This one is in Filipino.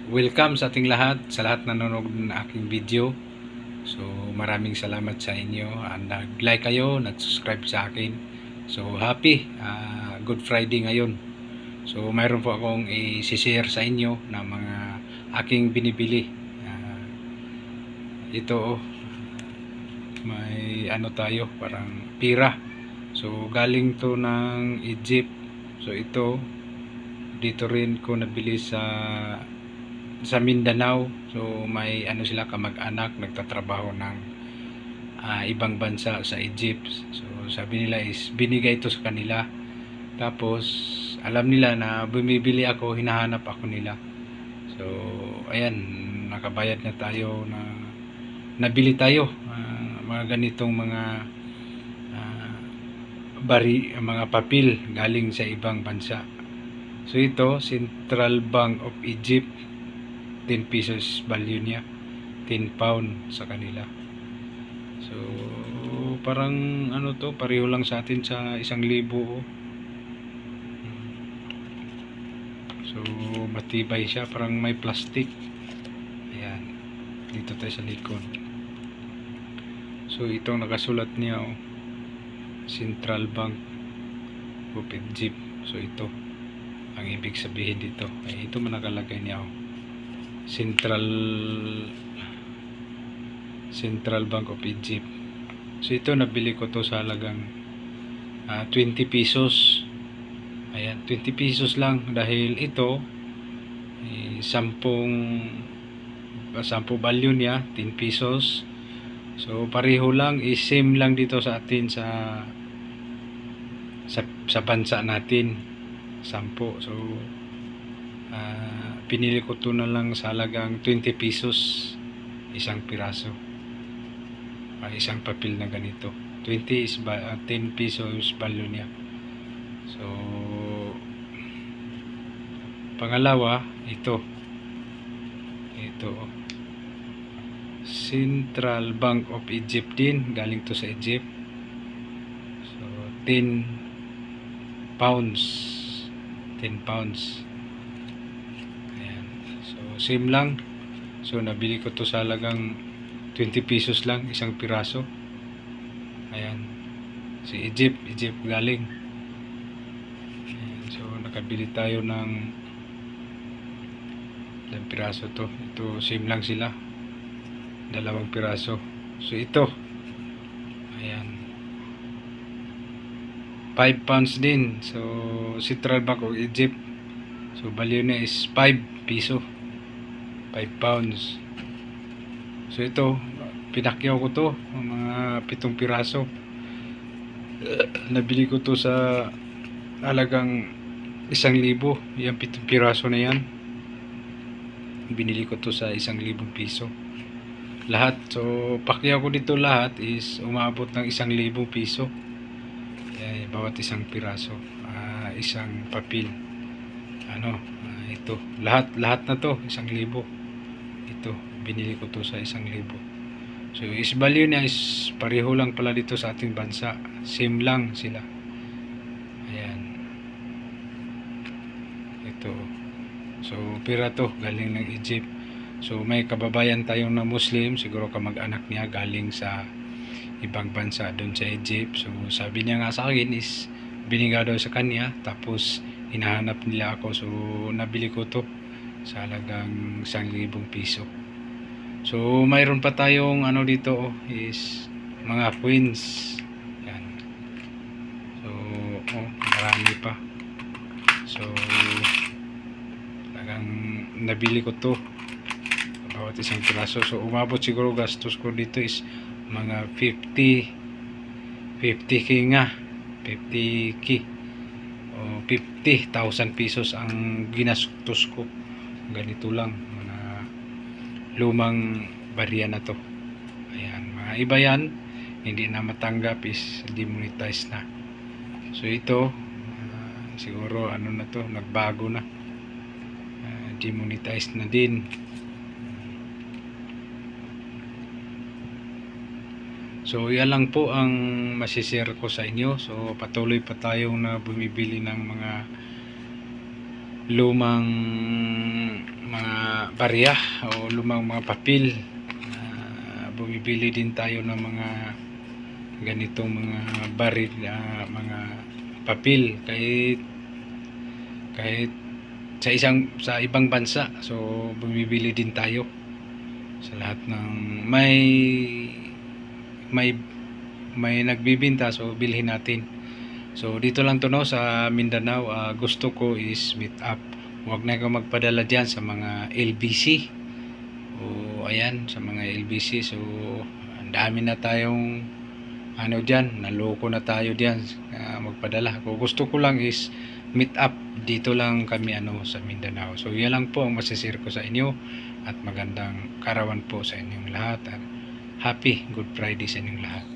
Welcome sa ating lahat, sa lahat na nanonood ng aking video. So maraming salamat sa inyo. Nag-like kayo, nag-subscribe sa akin. So happy, Good Friday ngayon. So mayroon po akong i-share sa inyo na mga aking binibili. Ito may ano tayo, parang pira. So galing to ng Egypt. So ito dito rin ko nabili sa Mindanao. So may ano sila, kamag-anak nagtatrabaho ng ibang bansa sa Egypt. So sabi nila is binigay ito sa kanila. Tapos alam nila na bumibili ako, hinahanap ako nila. So ayan, nakabayad na tayo, na nabili tayo mga ganitong mga mga papel galing sa ibang bansa. So ito, Central Bank of Egypt, 10 pesos value niya, 10 pound sa kanila. So parang ano to, pareho lang sa atin sa 1,000. So matibay siya, parang may plastic. Ayan, dito tayo sa likod. So itong nakasulat niya, Central Bank of Egypt. So ito ang ibig sabihin dito. Ay, ito man nakalagay niya, Central Bank of Egypt. So ito nabili ko to sa halagang 20 pesos. Ayan, 20 pesos lang, dahil ito 10 value niya, 10 pesos. So pareho lang, same lang dito sa atin sa bansa natin, 10. So pinili ko to na lang sa halagang 20 pesos isang piraso, isang papel na ganito. 20 is 10 pesos value niya. So pangalawa, ito Central Bank of Egypt din, galing to sa Egypt. So 10 pounds. Ayan. So same lang. So nabili ko to sa halagang 20 pesos lang isang piraso. Ayan, si Egypt galing. Ayan. So nakabili tayo ng ilang piraso to. Ito same lang sila, 2 piraso. So ito, ayan, 5 pounds din. So Central Bank of Egypt, so value niya is 5 piso, 5 pounds. So ito, pinakyaw ko to, mga 7 piraso. Nabili ko to sa halagang 1,000. Yan, 7 piraso na yan, binili ko to sa 1,000 piso lahat. So pakyaw ko dito lahat is umabot ng 1,000 piso. Bawat isang piraso, isang papel. Ito lahat na to 1,000. Ito binili ko to sa 1,000. So is value niya is pareho lang pala dito sa ating bansa, same lang sila. Ayan, ito. So pira to, galing ng Egypt. So may kababayan tayong na Muslim, siguro kamag-anak niya galing sa ibang bansa doon sa Egypt. So sabi niya nga sa akin is binigay daw sa kanya, tapos hinahanap nila ako. So nabili ko to sa halagang 1,000 piso. So mayroon pa tayong ano dito, is mga coins. Yan. So marami pa. So talagang nabili ko to bawat isang piraso. So umabot siguro gastos ko dito is mga 50k nga, 50k o 50,000 pesos ang ginastos ko. Ganito lang, mga lumang barya na to. Ayan, mga iba yan, hindi na matanggap, is demonetize na. So ito siguro ano na to, nagbago na, demonetize na din. So yan lang po ang masishare ko sa inyo. So patuloy pa tayong na bumibili ng mga lumang mga barya o lumang mga papel. Bumibili din tayo ng mga ganitong mga baril, mga papel kahit sa ibang bansa. So bumibili din tayo sa lahat ng may nagbibinta, so bilhin natin. So dito lang to, no, sa Mindanao. Gusto ko is meet up. Huwag na kayo magpadala diyan sa mga LBC. Ayan, sa mga LBC. So ang dami na tayong diyan, naloko na tayo diyan magpadala. Kung gusto ko lang is meet up. Dito lang kami sa Mindanao. So yan lang po ang masishare ko sa inyo, at magandang karawan po sa inyong lahat, at happy Good Friday sa inyong lahat.